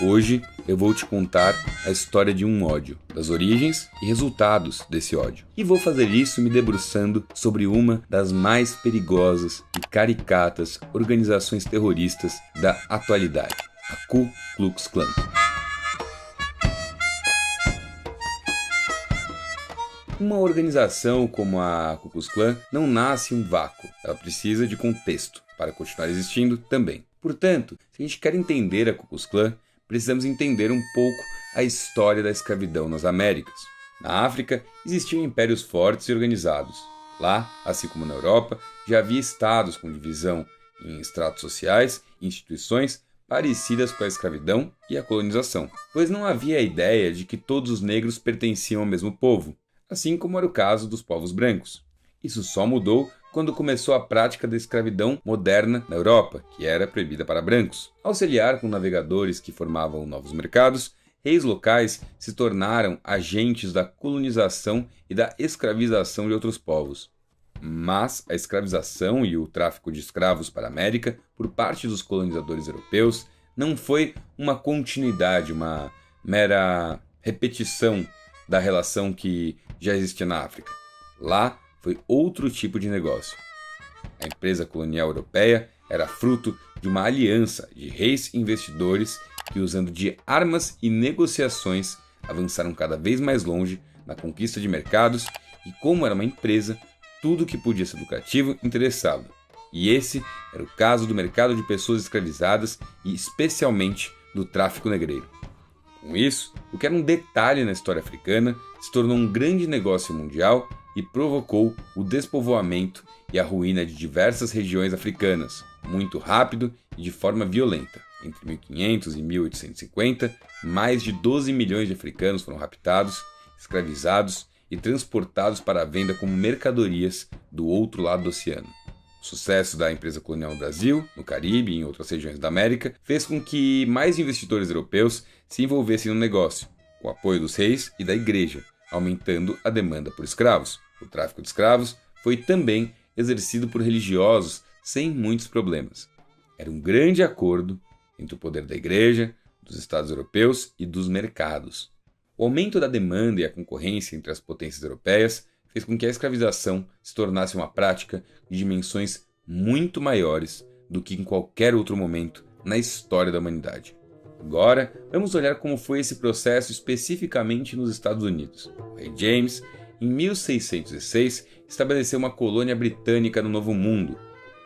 Hoje eu vou te contar a história de um ódio, das origens e resultados desse ódio. E vou fazer isso me debruçando sobre uma das mais perigosas e caricatas organizações terroristas da atualidade, a Ku Klux Klan. Uma organização como a Ku Klux Klan não nasce em um vácuo, ela precisa de contexto para continuar existindo também. Portanto, se a gente quer entender a Ku Klux Klan, precisamos entender um pouco a história da escravidão nas Américas. Na África, existiam impérios fortes e organizados. Lá, assim como na Europa, já havia estados com divisão em estratos sociais e instituições parecidas com a escravidão e a colonização, pois não havia a ideia de que todos os negros pertenciam ao mesmo povo, assim como era o caso dos povos brancos. Isso só mudou quando começou a prática da escravidão moderna na Europa, que era proibida para brancos. Ao se aliar com navegadores que formavam novos mercados, reis locais se tornaram agentes da colonização e da escravização de outros povos. Mas a escravização e o tráfico de escravos para a América, por parte dos colonizadores europeus, não foi uma continuidade, uma mera repetição da relação que já existia na África. Lá, foi outro tipo de negócio. A empresa colonial europeia era fruto de uma aliança de reis e investidores que, usando de armas e negociações, avançaram cada vez mais longe na conquista de mercados e, como era uma empresa, tudo que podia ser lucrativo interessava. E esse era o caso do mercado de pessoas escravizadas e, especialmente, do tráfico negreiro. Com isso, o que era um detalhe na história africana se tornou um grande negócio mundial e provocou o despovoamento e a ruína de diversas regiões africanas, muito rápido e de forma violenta. Entre 1500 e 1850, mais de 12 milhões de africanos foram raptados, escravizados e transportados para a venda como mercadorias do outro lado do oceano. O sucesso da empresa colonial no Brasil, no Caribe e em outras regiões da América fez com que mais investidores europeus se envolvessem no negócio, com o apoio dos reis e da igreja, aumentando a demanda por escravos. O tráfico de escravos foi também exercido por religiosos sem muitos problemas. Era um grande acordo entre o poder da igreja, dos estados europeus e dos mercados. O aumento da demanda e a concorrência entre as potências europeias fez com que a escravização se tornasse uma prática de dimensões muito maiores do que em qualquer outro momento na história da humanidade. Agora, vamos olhar como foi esse processo especificamente nos Estados Unidos. O rei James, em 1606, estabeleceu uma colônia britânica no Novo Mundo.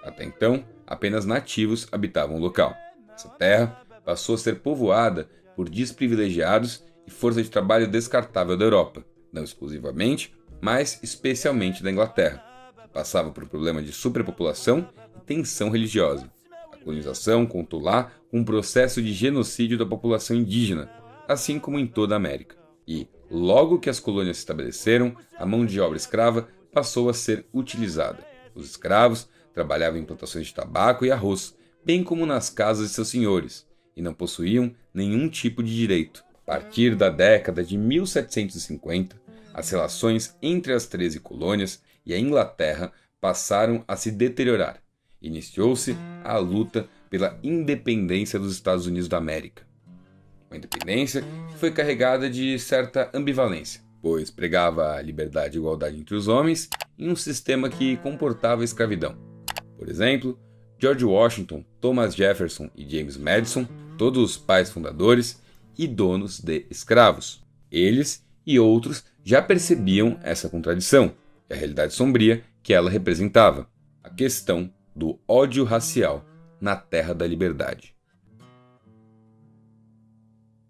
Até então, apenas nativos habitavam o local. Essa terra passou a ser povoada por desprivilegiados e força de trabalho descartável da Europa, não exclusivamente, mas especialmente da Inglaterra, que passava por um problema de superpopulação e tensão religiosa. A colonização contou lá com um processo de genocídio da população indígena, assim como em toda a América. E, logo que as colônias se estabeleceram, a mão de obra escrava passou a ser utilizada. Os escravos trabalhavam em plantações de tabaco e arroz, bem como nas casas de seus senhores, e não possuíam nenhum tipo de direito. A partir da década de 1750, as relações entre as 13 colônias e a Inglaterra passaram a se deteriorar. Iniciou-se a luta pela independência dos Estados Unidos da América. Uma independência que foi carregada de certa ambivalência, pois pregava a liberdade e igualdade entre os homens em um sistema que comportava a escravidão. Por exemplo, George Washington, Thomas Jefferson e James Madison, todos os pais fundadores e donos de escravos. Eles e outros já percebiam essa contradição e a realidade sombria que ela representava, a questão do ódio racial na Terra da Liberdade.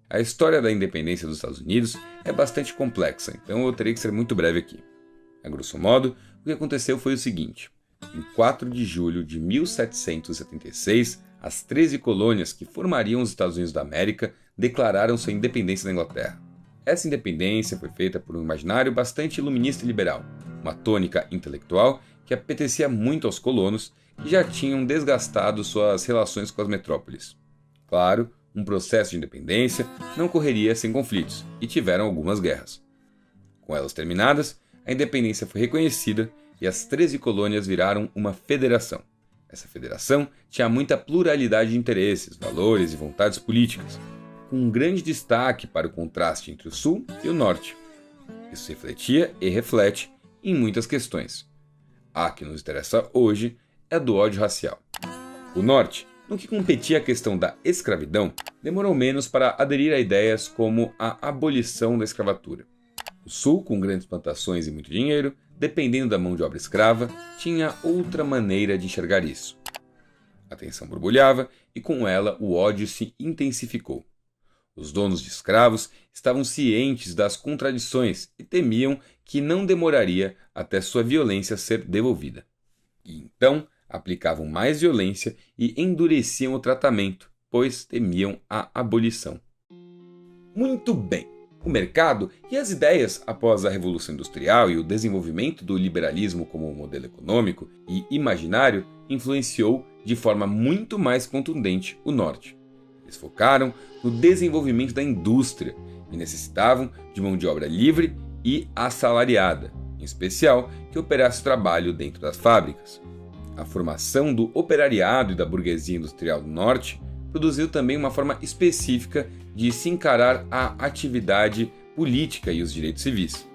A história da independência dos Estados Unidos é bastante complexa, então eu terei que ser muito breve aqui. A grosso modo, o que aconteceu foi o seguinte. Em 4 de julho de 1776, as 13 colônias que formariam os Estados Unidos da América declararam sua independência da Inglaterra. Essa independência foi feita por um imaginário bastante iluminista e liberal, uma tônica intelectual que apetecia muito aos colonos que já tinham desgastado suas relações com as metrópoles. Claro, um processo de independência não correria sem conflitos, e tiveram algumas guerras. Com elas terminadas, a independência foi reconhecida e as 13 colônias viraram uma federação. Essa federação tinha muita pluralidade de interesses, valores e vontades políticas. com um grande destaque para o contraste entre o Sul e o Norte. Isso refletia e reflete em muitas questões. A que nos interessa hoje é a do ódio racial. O Norte, no que competia a questão da escravidão, demorou menos para aderir a ideias como a abolição da escravatura. O Sul, com grandes plantações e muito dinheiro, dependendo da mão de obra escrava, tinha outra maneira de enxergar isso. A tensão borbulhava e com ela o ódio se intensificou. Os donos de escravos estavam cientes das contradições e temiam que não demoraria até sua violência ser devolvida. E então aplicavam mais violência e endureciam o tratamento, pois temiam a abolição. Muito bem! O mercado e as ideias após a Revolução Industrial e o desenvolvimento do liberalismo como modelo econômico e imaginário influenciou de forma muito mais contundente o Norte. Eles focaram no desenvolvimento da indústria e necessitavam de mão de obra livre e assalariada, em especial que operasse o trabalho dentro das fábricas. A formação do operariado e da burguesia industrial do Norte produziu também uma forma específica de se encarar a atividade política e os direitos civis.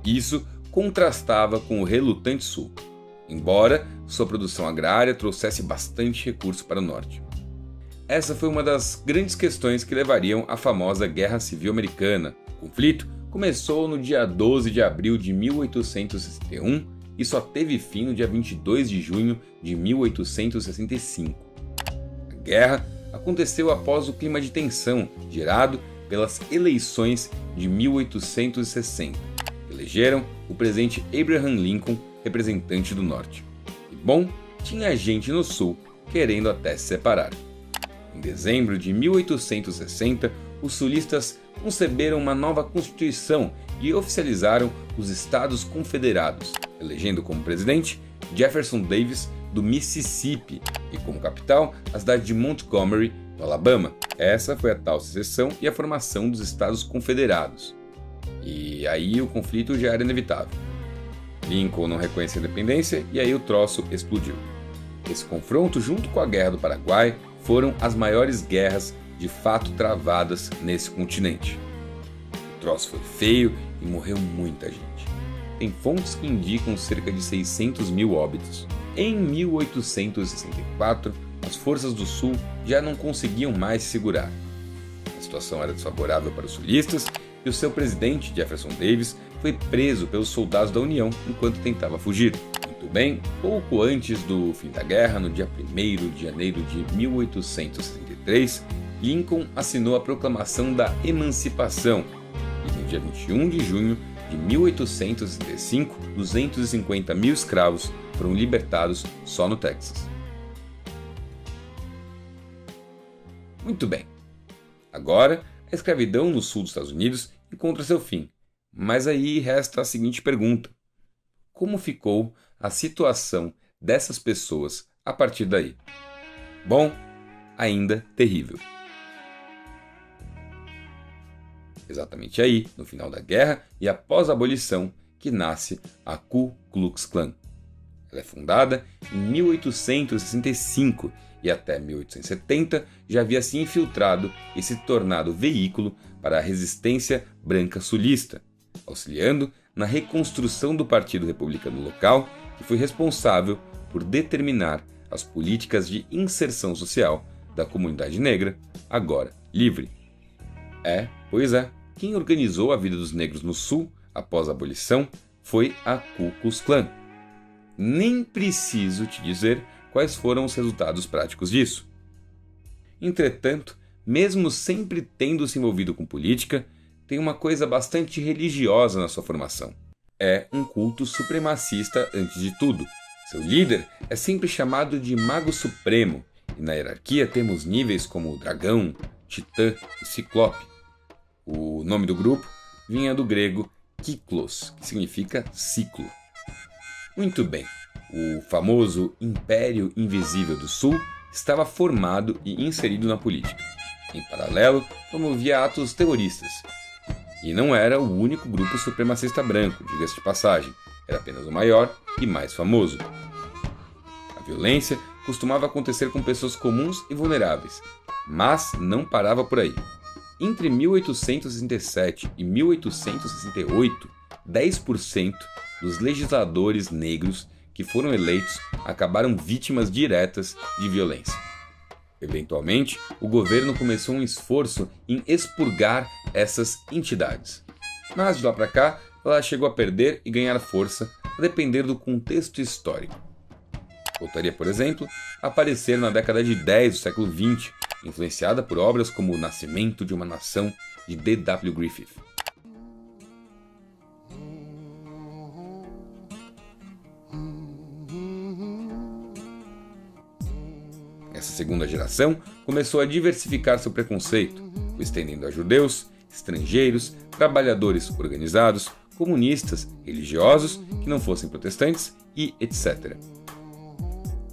Isso contrastava com o relutante Sul, embora sua produção agrária trouxesse bastante recurso para o Norte. Essa foi uma das grandes questões que levariam à famosa Guerra Civil Americana. O conflito começou no dia 12 de abril de 1861 e só teve fim no dia 22 de junho de 1865. A guerra aconteceu após o clima de tensão gerado pelas eleições de 1860, que elegeram o presidente Abraham Lincoln representante do Norte. E bom, tinha gente no Sul querendo até se separar. Em dezembro de 1860, os sulistas conceberam uma nova Constituição e oficializaram os Estados Confederados, elegendo como presidente Jefferson Davis do Mississippi e como capital a cidade de Montgomery, no Alabama. Essa foi a tal secessão e a formação dos Estados Confederados. E aí o conflito já era inevitável. Lincoln não reconhecia a independência e aí o troço explodiu. Esse confronto, junto com a Guerra do Paraguai, foram as maiores guerras de fato travadas nesse continente. O troço foi feio e morreu muita gente. Tem fontes que indicam cerca de 600 mil óbitos. Em 1864, as forças do Sul já não conseguiam mais se segurar. A situação era desfavorável para os sulistas e o seu presidente, Jefferson Davis, foi preso pelos soldados da União enquanto tentava fugir. Muito bem, pouco antes do fim da guerra, no dia 1º de janeiro de 1863, Lincoln assinou a Proclamação da Emancipação e no dia 21 de junho de 1865, 250 mil escravos foram libertados só no Texas. Muito bem. Agora, a escravidão no sul dos Estados Unidos encontra seu fim. Mas aí resta a seguinte pergunta: como ficou a situação dessas pessoas a partir daí? Bom, ainda terrível. Exatamente aí, no final da guerra e após a abolição, que nasce a Ku Klux Klan. Ela é fundada em 1865 e até 1870 já havia se infiltrado e se tornado veículo para a resistência branca sulista, auxiliando na reconstrução do Partido Republicano local, que foi responsável por determinar as políticas de inserção social da comunidade negra, agora livre. Pois é, quem organizou a vida dos negros no Sul após a abolição foi a Ku Klux Klan. Nem preciso te dizer quais foram os resultados práticos disso. Entretanto, mesmo sempre tendo se envolvido com política, tem uma coisa bastante religiosa na sua formação. É um culto supremacista antes de tudo. Seu líder é sempre chamado de Mago Supremo, e na hierarquia temos níveis como Dragão, Titã e Ciclope. O nome do grupo vinha do grego Kyklos, que significa ciclo. Muito bem, o famoso Império Invisível do Sul estava formado e inserido na política. Em paralelo, promovia atos terroristas. E não era o único grupo supremacista branco, diga-se de passagem, era apenas o maior e mais famoso. A violência costumava acontecer com pessoas comuns e vulneráveis, mas não parava por aí. Entre 1867 e 1868, 10% dos legisladores negros que foram eleitos acabaram vítimas diretas de violência. Eventualmente, o governo começou um esforço em expurgar essas entidades. Mas de lá para cá, ela chegou a perder e ganhar força, a depender do contexto histórico. Voltaria, por exemplo, a aparecer na década de 10 do século XX, influenciada por obras como O Nascimento de uma Nação, de D.W. Griffith. Essa segunda geração começou a diversificar seu preconceito, o estendendo a judeus, estrangeiros, trabalhadores organizados, comunistas, religiosos que não fossem protestantes e etc.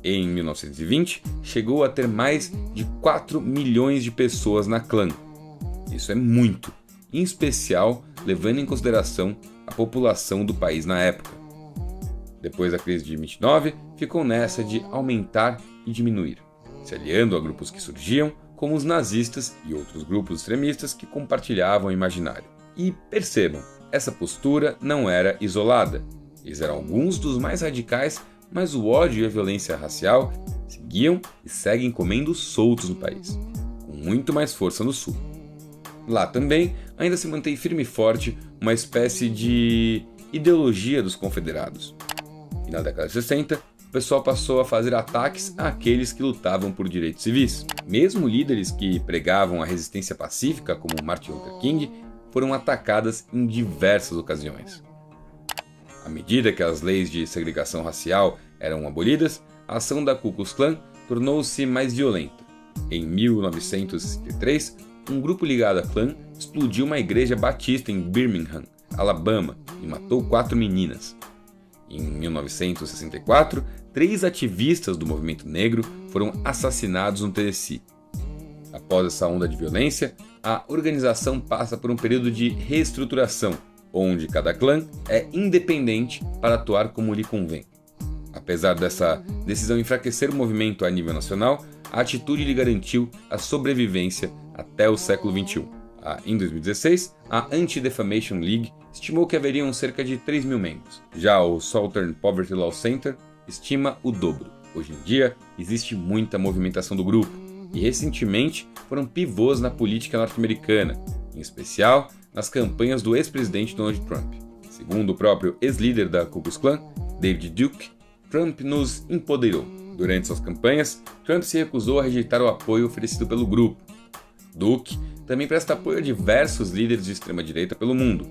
Em 1920, chegou a ter mais de 4 milhões de pessoas na clã. Isso é muito, em especial levando em consideração a população do país na época. Depois da crise de 29, ficou nessa de aumentar e diminuir, se aliando a grupos que surgiam, como os nazistas e outros grupos extremistas que compartilhavam o imaginário. E percebam, essa postura não era isolada. Eles eram alguns dos mais radicais, mas o ódio e a violência racial seguiam e seguem comendo soltos no país, com muito mais força no sul. Lá também ainda se mantém firme e forte uma espécie de ideologia dos confederados. E na década de 60, o pessoal passou a fazer ataques àqueles que lutavam por direitos civis. Mesmo líderes que pregavam a resistência pacífica, como Martin Luther King, foram atacadas em diversas ocasiões. À medida que as leis de segregação racial eram abolidas, a ação da Ku Klux Klan tornou-se mais violenta. Em 1963, um grupo ligado à Klan explodiu uma igreja batista em Birmingham, Alabama, e matou 4 meninas. Em 1964, 3 ativistas do movimento negro foram assassinados no Tennessee. Após essa onda de violência, a organização passa por um período de reestruturação, onde cada clã é independente para atuar como lhe convém. Apesar dessa decisão enfraquecer o movimento a nível nacional, a atitude lhe garantiu a sobrevivência até o século XXI. Em 2016, a Anti-Defamation League estimou que haveriam cerca de 3 mil membros. Já o Southern Poverty Law Center estima o dobro. Hoje em dia, existe muita movimentação do grupo, e recentemente foram pivôs na política norte-americana, em especial nas campanhas do ex-presidente Donald Trump. Segundo o próprio ex-líder da Ku Klux Klan, David Duke, Trump nos empoderou. Durante suas campanhas, Trump se recusou a rejeitar o apoio oferecido pelo grupo. Duke também presta apoio a diversos líderes de extrema-direita pelo mundo,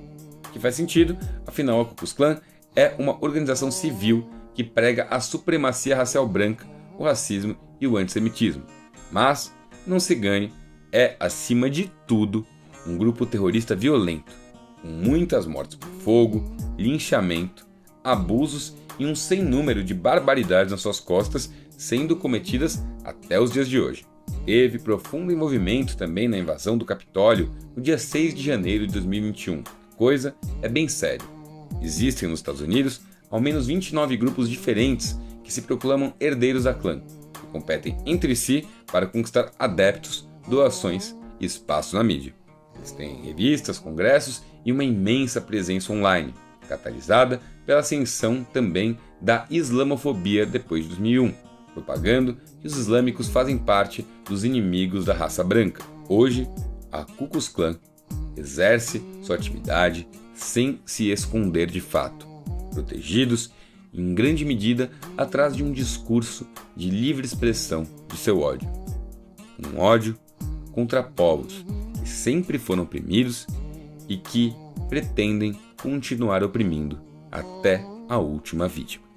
o que faz sentido, afinal a Ku Klux Klan é uma organização civil que prega a supremacia racial branca, o racismo e o antissemitismo. Mas, não se engane, é, acima de tudo, um grupo terrorista violento, com muitas mortes por fogo, linchamento, abusos e um sem número de barbaridades nas suas costas, sendo cometidas até os dias de hoje. Teve profundo envolvimento também na invasão do Capitólio no dia 6 de janeiro de 2021. Coisa é bem séria. Existem nos Estados Unidos ao menos 29 grupos diferentes que se proclamam herdeiros da clã, que competem entre si para conquistar adeptos, doações e espaço na mídia. Eles têm revistas, congressos e uma imensa presença online, catalisada pela ascensão também da islamofobia depois de 2001, propagando que os islâmicos fazem parte dos inimigos da raça branca. Hoje, a Ku Klux Klan exerce sua atividade sem se esconder de fato, protegidos, em grande medida, atrás de um discurso de livre expressão de seu ódio. Um ódio contra povos que sempre foram oprimidos e que pretendem continuar oprimindo até a última vítima.